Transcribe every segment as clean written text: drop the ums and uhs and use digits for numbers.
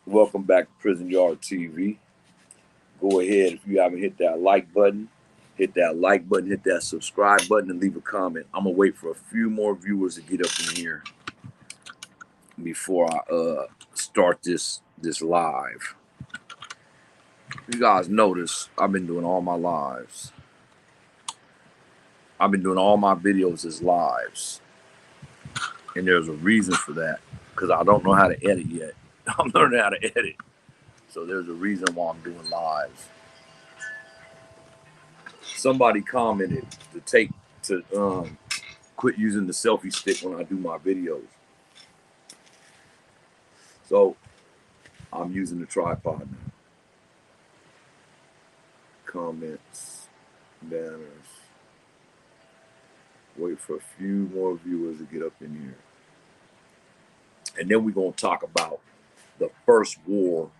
Welcome back to Prison Yard TV. Go ahead, if you haven't hit that like button, hit that subscribe button, and leave a comment. I'm gonna wait for a few more viewers to get up in here before I start this live. You guys notice I've been doing all my lives. I've been doing all my videos as lives, and there's a reason for that because I don't know how to edit yet. I'm learning how to edit. So there's a reason why I'm doing lives. Somebody commented to quit using the selfie stick when I do my videos. So I'm using the tripod now. Comments, banners. Wait for a few more viewers to get up in here. And then we're going to talk about the first war,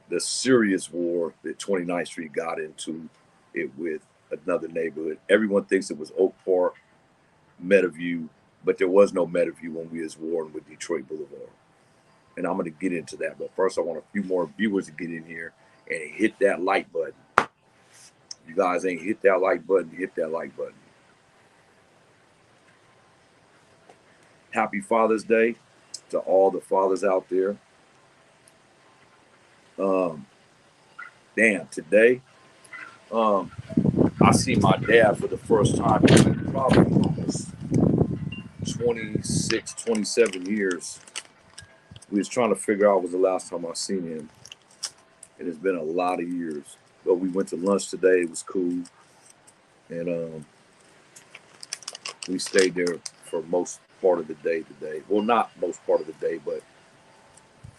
the serious war that 29th Street got into it with another neighborhood. Everyone thinks it was Oak Park, Meadowview, but there was no Meadowview when we was warring with Detroit Boulevard. And I'm going to get into that. But first, I want a few more viewers to get in here and hit that like button. You guys ain't hit that like button, hit that like button. Happy Father's Day to all the fathers out there. Today, I see my dad for the first time in probably almost 26, 27 years. We was trying to figure out when was the last time I seen him. It has been a lot of years. But we went to lunch today. It was cool. And we stayed there for most part of the day today. Well, not most part of the day, but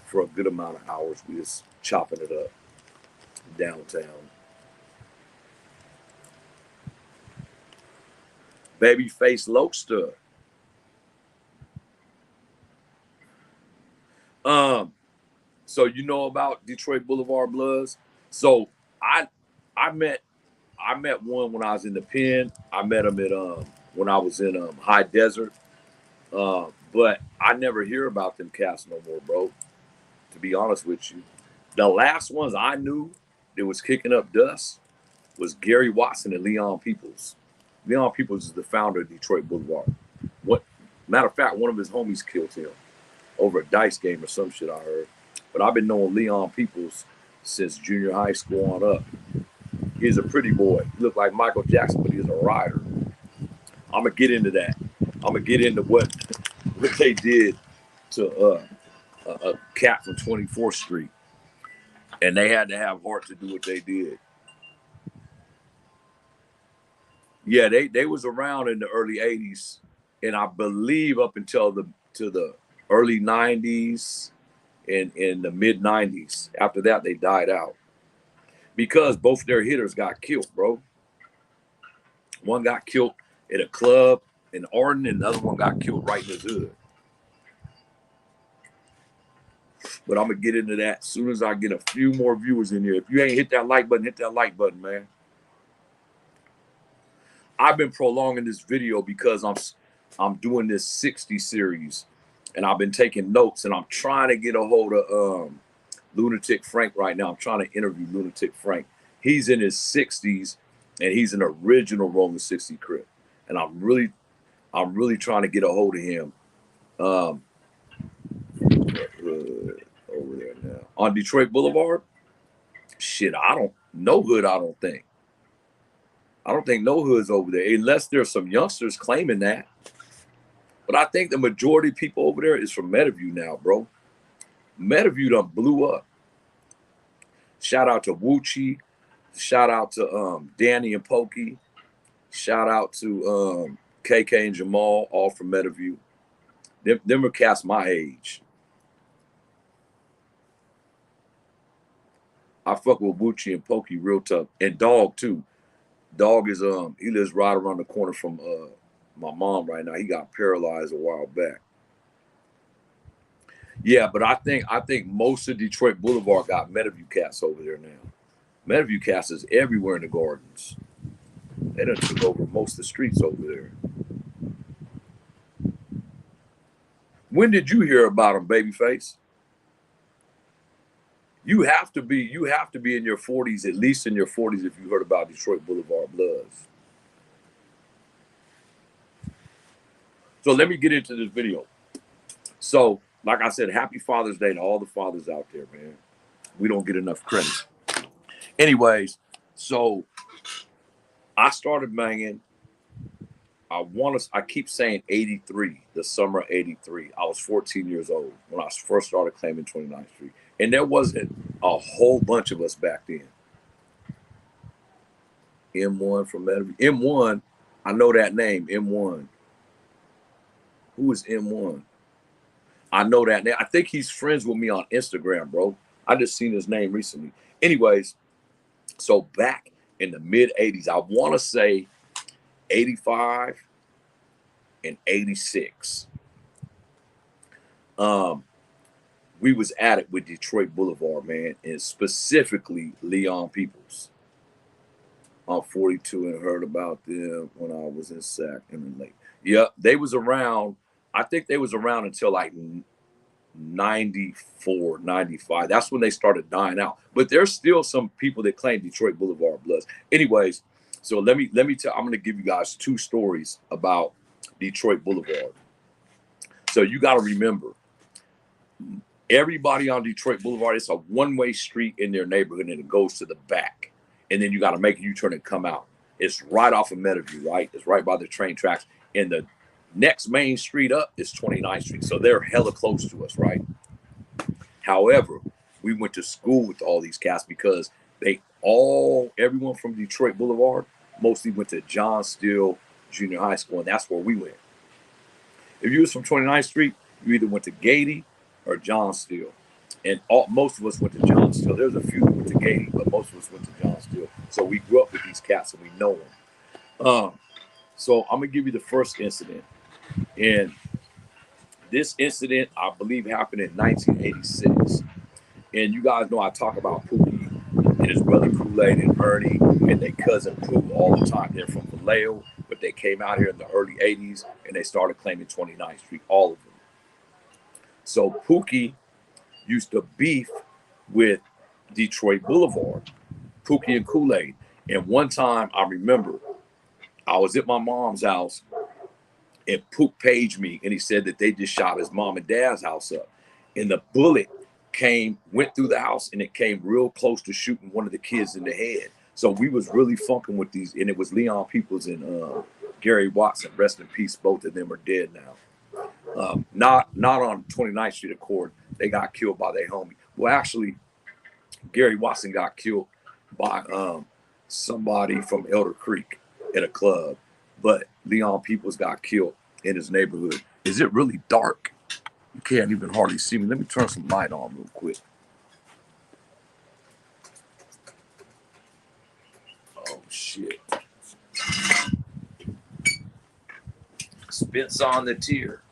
for a good amount of hours. We was chopping it up downtown. Babyface Lokester. So you know about Detroit Boulevard Bloods? So I met one when I was in the pen. I met him at when I was in High Desert. But I never hear about them cats no more, bro. To be honest with you. The last ones I knew that was kicking up dust was Gary Watson and Leon Peoples. Leon Peoples is the founder of Detroit Boulevard. Matter of fact, one of his homies killed him over a dice game or some shit I heard. But I've been knowing Leon Peoples since junior high school on up. He's a pretty boy. He looked like Michael Jackson, but he's a rider. I'm going to get into that. I'm going to get into what they did to a cat from 24th Street. And they had to have heart to do what they did. Yeah, they was around in the early 80s. And I believe up until the early 90s and in the mid 90s. After that, they died out because both their hitters got killed, bro. One got killed at a club in Arden, and the other one got killed right in his hood. But I'm gonna get into that as soon as I get a few more viewers in here. If you ain't hit that like button, hit that like button, man. I've been prolonging this video because I'm doing this 60 series. And I've been taking notes, and I'm trying to get a hold of Lunatic Frank right now. I'm trying to interview Lunatic Frank. He's in his 60s, and he's an original Rolling 60 Crip. And I'm really trying to get a hold of him. Over there now on Detroit Boulevard. Shit, I don't think no hood's over there unless there's some youngsters claiming that. But I think the majority of people over there is from Meadowview now, bro. Meadowview done blew up. Shout out to Wuchi. Shout out to Danny and Pokey. Shout out to KK and Jamal, all from Meadowview. Them are cats my age. I fuck with Wuchi and Pokey real tough. And Dog too. Dog is he lives right around the corner from my mom right now. He got paralyzed a while back. Yeah, but I think most of Detroit Boulevard got Meadowview cats over there now. Meadowview cats is everywhere in the gardens. They done took over most of the streets over there. When did you hear about them, Babyface? You have to be in your 40s, at least in your 40s, if you heard about Detroit Boulevard Bloods. So let me get into this video. So, like I said, happy Father's Day to all the fathers out there, man. We don't get enough credit. Anyways, so I started banging. I keep saying 83, the summer of 83. I was 14 years old when I first started claiming 29th Street. And there wasn't a whole bunch of us back then. M1 from M1, I know that name, M1. Who is M1? I know that name. I think he's friends with me on Instagram, bro. I just seen his name recently. Anyways, so back in the mid 80s, I want to say 85 and 86. We was at it with Detroit Boulevard, man, and specifically Leon Peoples. I'm 42 and heard about them when I was in Sac and Lake. Yep, they was around. I think they was around until like 94, 95. That's when they started dying out. But there's still some people that claim Detroit Boulevard Bloods. Anyways, so let me tell. I'm gonna give you guys two stories about Detroit Boulevard. So you got to remember, everybody on Detroit Boulevard, it's a one-way street in their neighborhood, and it goes to the back. And then you got to make a U-turn and come out. It's right off of Meadowview, right? It's right by the train tracks. And the next main street up is 29th Street. So they're hella close to us, right? However, we went to school with all these cats because everyone from Detroit Boulevard mostly went to John Steele Junior High School, and that's where we went. If you was from 29th Street, you either went to Gady or John Steele. And most of us went to John Steele. There's a few that went to Gady, but most of us went to John Steele. So we grew up with these cats and we know them. So I'm going to give you the first incident. And this incident, I believe, happened in 1986. And you guys know I talk about Pookie and his brother Kool-Aid and Ernie and their cousin Pooh all the time. They're from Vallejo, but they came out here in the early 80s and they started claiming 29th Street, all of them. So Pookie used to beef with Detroit Boulevard, Pookie and Kool-Aid. And one time I remember I was at my mom's house and Pook paged me and he said that they just shot his mom and dad's house up. And the bullet went through the house and it came real close to shooting one of the kids in the head. So we was really funking with these, and it was Leon Peoples and Gary Watson, rest in peace. Both of them are dead now. Not on 29th Street Accord. They got killed by their homie. Well, actually, Gary Watson got killed by somebody from Elder Creek at a club, but Leon Peoples got killed in his neighborhood. Is it really dark? You can't even hardly see me. Let me turn some light on real quick. Oh, shit. Spits on the tier.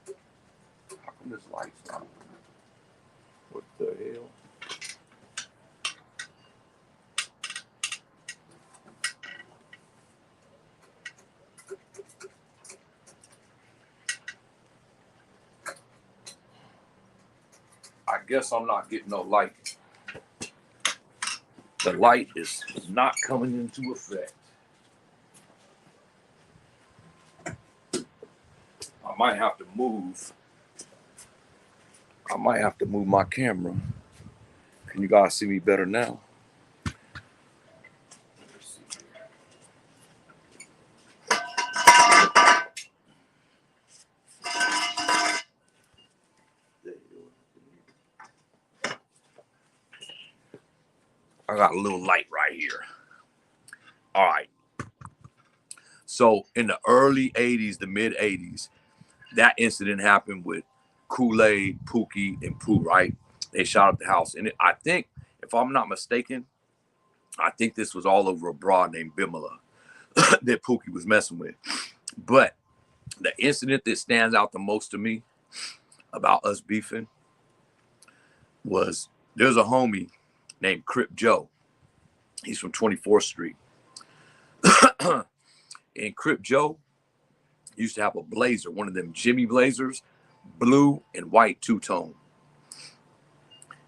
How come this light's not? What the hell? I guess I'm not getting no light. The light is not coming into effect. I might have to move. I might have to move my camera. Can you guys see me better now? I got a little light right here. All right. So in the early 80s, the mid 80s, that incident happened with Kool-Aid, Pookie, and Pooh, right? They shot up the house. And I think, if I'm not mistaken, I think this was all over a broad named Bimala that Pookie was messing with. But the incident that stands out the most to me about us beefing was there's a homie named Crip Joe. He's from 24th Street. And Crip Joe used to have a blazer, one of them Jimmy Blazers, blue and white two-tone.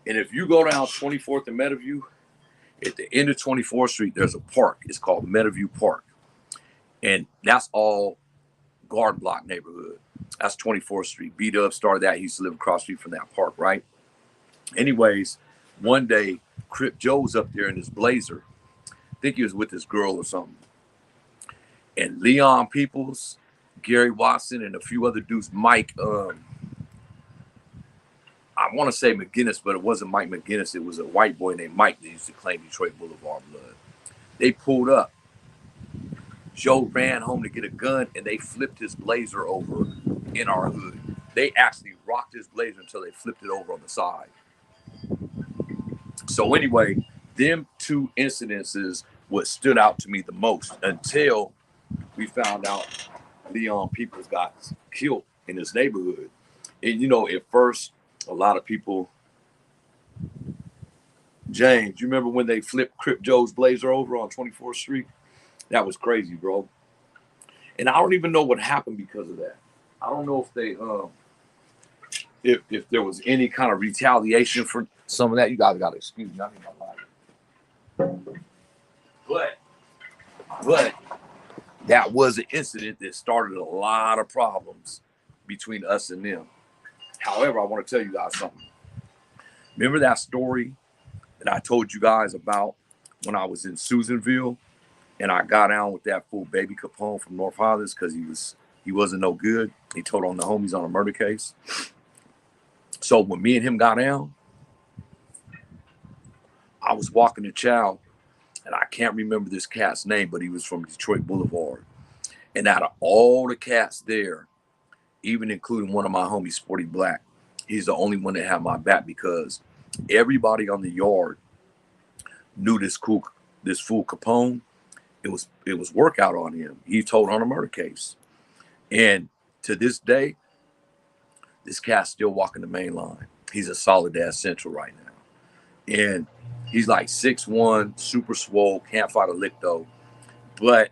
And if you go down 24th and Meadowview, at the end of 24th Street, there's a park. It's called Meadowview Park. And that's all Guard Block neighborhood. That's 24th Street. B-Dub started that. He used to live across the street from that park, right? Anyways, one day, Crip Joe's up there in his blazer. I think he was with this girl or something. And Leon Peoples, Gary Watson, and a few other dudes, Mike, I want to say McGinnis, but it wasn't Mike McGinnis. It was a white boy named Mike that used to claim Detroit Boulevard blood. They pulled up. Joe ran home to get a gun, and they flipped his blazer over in our hood. They actually rocked his blazer until they flipped it over on the side. So anyway, them two incidences what stood out to me the most until we found out Leon Peoples got killed in his neighborhood. And, you know, at first, a lot of people, James, you remember when they flipped Crip Joe's blazer over on 24th Street? That was crazy, bro. And I don't even know what happened because of that. I don't know if they, if there was any kind of retaliation for some of that. You guys got to excuse me. I need my light. But that was an incident that started a lot of problems between us and them. However, I want to tell you guys something. Remember that story that I told you guys about when I was in Susanville and I got down with that fool Baby Capone from North Hollis because he wasn't no good. He told on the homies on a murder case. So when me and him got down, I was walking the chow, and I can't remember this cat's name, but he was from Detroit Boulevard. And out of all the cats there, even including one of my homies, Sporty Black, he's the only one that had my back because everybody on the yard knew this fool Capone. It was workout on him. He told on a murder case. And to this day, this cat's still walking the main line. He's a solid ass central right now. And he's like 6'1", super swole, can't fight a lick though. But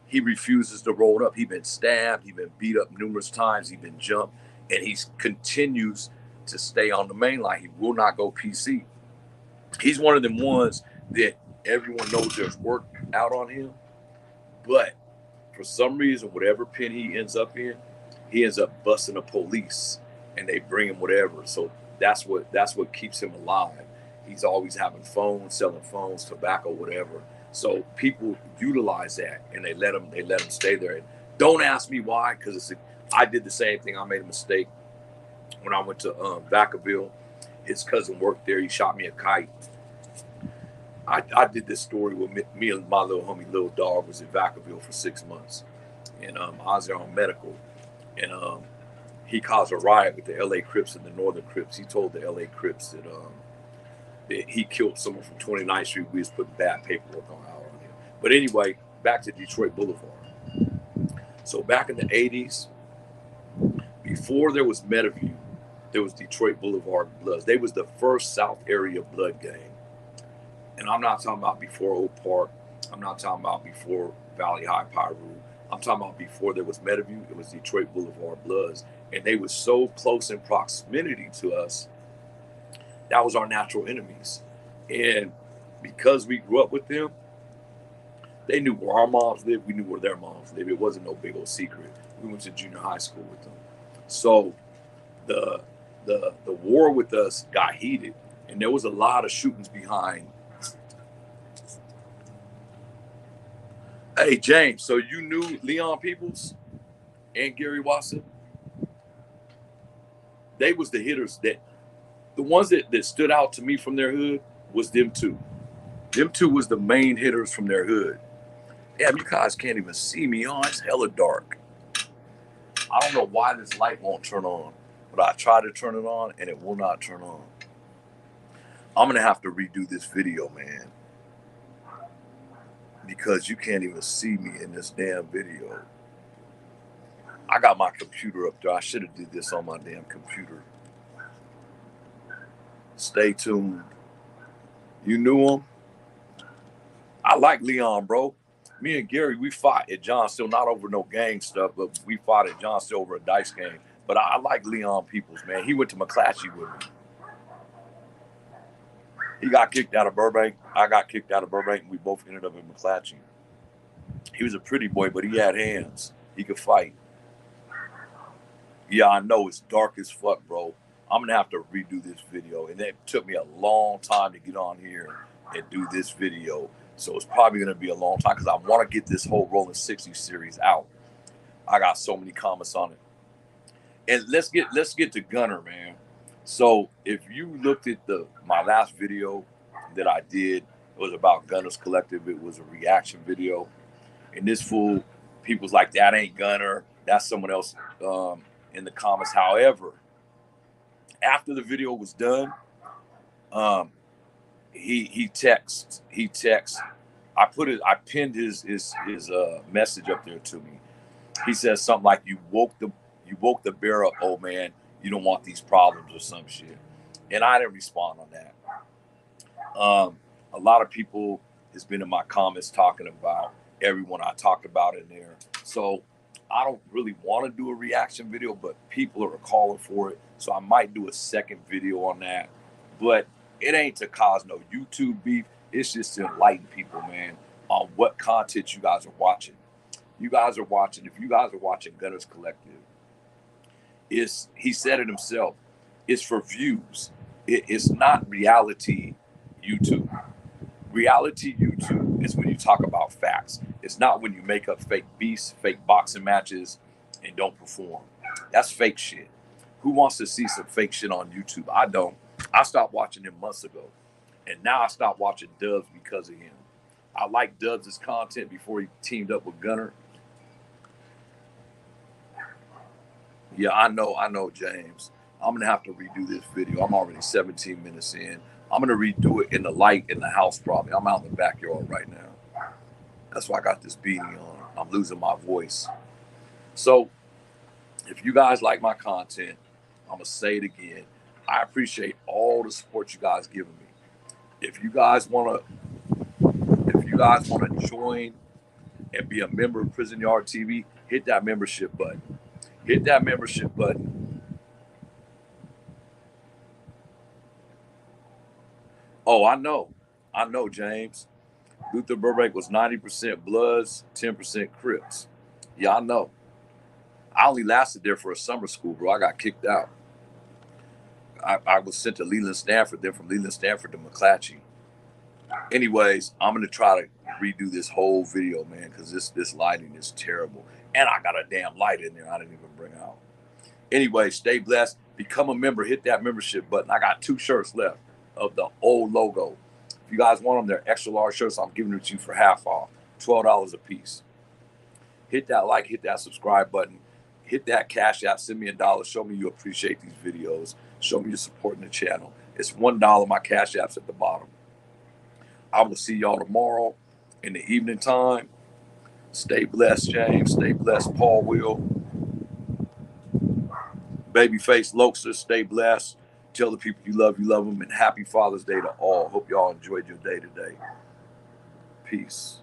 he refuses to roll up. He's been stabbed. He's been beat up numerous times. He's been jumped. And he continues to stay on the main line. He will not go PC. He's one of them ones that everyone knows there's work out on him. But for some reason, whatever pen he ends up in, he ends up busting the police and they bring him whatever. So that's what keeps him alive. He's always having phones, selling phones, tobacco, whatever. So people utilize that and they let him stay there. And don't ask me why, because I did the same thing. I made a mistake when I went to Vacaville. His cousin worked there. He shot me a kite. I did this story with me and my little homie, Little Dog, was at Vacaville for 6 months. And I was there on medical. And he caused a riot with the LA Crips and the Northern Crips. He told the LA Crips that he killed someone from 29th Street. We was putting bad paperwork on him. But anyway, back to Detroit Boulevard. So back in the 80s, before there was Meadowview, there was Detroit Boulevard Bloods. They was the first South area blood gang. And I'm not talking about before Oak Park. I'm not talking about before Valley High Pyru. I'm talking about before there was Meadowview, it was Detroit Boulevard Bloods. And they were so close in proximity to us, that was our natural enemies. And because we grew up with them, they knew where our moms lived. We knew where their moms lived. It wasn't no big old secret. We went to junior high school with them. So the war with us got heated. And there was a lot of shootings behind. Hey, James, so you knew Leon Peoples and Gary Watson? They was the hitters the ones that stood out to me from their hood was them two. Them two was the main hitters from their hood. Damn, you guys can't even see me on. It's hella dark. I don't know why this light won't turn on, but I tried to turn it on and it will not turn on. I'm going to have to redo this video, man, because you can't even see me in this damn video. I got my computer up there. I should have did this on my damn computer. Stay tuned. You knew him? I like Leon, bro. Me and Gary, we fought at John Still, not over no gang stuff, but we fought at John Still over a dice game. But I like Leon Peoples, man. He went to McClatchy with me. He got kicked out of Burbank. I got kicked out of Burbank, and we both ended up in McClatchy. He was a pretty boy, but he had hands. He could fight. Yeah, I know it's dark as fuck, bro. I'm gonna have to redo this video, and it took me a long time to get on here and do this video. So it's probably gonna be a long time because I want to get this whole Rolling 60 series out. I got so many comments on it. And let's get to Gunner, man. So if you looked at my last video that I did, it was about Gunner's Collective. It was a reaction video. And this fool, people's like, that ain't Gunner. That's someone else in the comments. However, after the video was done, he texts. I pinned his message up there to me. He says something like, you woke the bear up, old man. You don't want these problems or some shit. And I didn't respond on that. A lot of people has been in my comments talking about everyone I talked about in there. So I don't really want to do a reaction video, but people are calling for it. So I might do a second video on that. But it ain't to cause no YouTube beef. It's just to enlighten people, man, on what content you guys are watching. If you guys are watching Gunner's Collective, he said it himself, it's for views. It's not reality YouTube. Reality YouTube is when you talk about facts. It's not when you make up fake beasts, fake boxing matches, and don't perform. That's fake shit. Who wants to see some fake shit on YouTube? I don't. I stopped watching him months ago. And now I stopped watching Dubs because of him. I like Dubs' content before he teamed up with Gunner. Yeah, I know, James. I'm going to have to redo this video. I'm already 17 minutes in. I'm going to redo it in the light in the house probably. I'm out in the backyard right now. That's why I got this beanie on. I'm losing my voice. So if you guys like my content, I'm going to say it again. I appreciate all the support you guys giving me. If you guys want to join and be a member of Prison Yard TV, hit that membership button. Hit that membership button. Oh, I know, James. Luther Burbank was 90% Bloods, 10% Crips. Yeah, I know. I only lasted there for a summer school, bro. I got kicked out. I was sent to Leland Stanford, then from Leland Stanford to McClatchy. Anyways, I'm going to try to redo this whole video, man, because this lighting is terrible. And I got a damn light in there I didn't even bring out. Anyway, stay blessed. Become a member. Hit that membership button. I got 2 shirts left of the old logo. If you guys want them, they're extra large shirts. I'm giving them to you for half off, $12 a piece. Hit that like, hit that subscribe button. Hit that Cash App. Send me $1. Show me you appreciate these videos. Show me you're supporting the channel. It's $1. My Cash App's at the bottom. I will see y'all tomorrow in the evening time. Stay blessed, James. Stay blessed, Paul Will. Babyface Lokester, stay blessed. Tell the people you love them. And happy Father's Day to all. Hope y'all enjoyed your day today. Peace.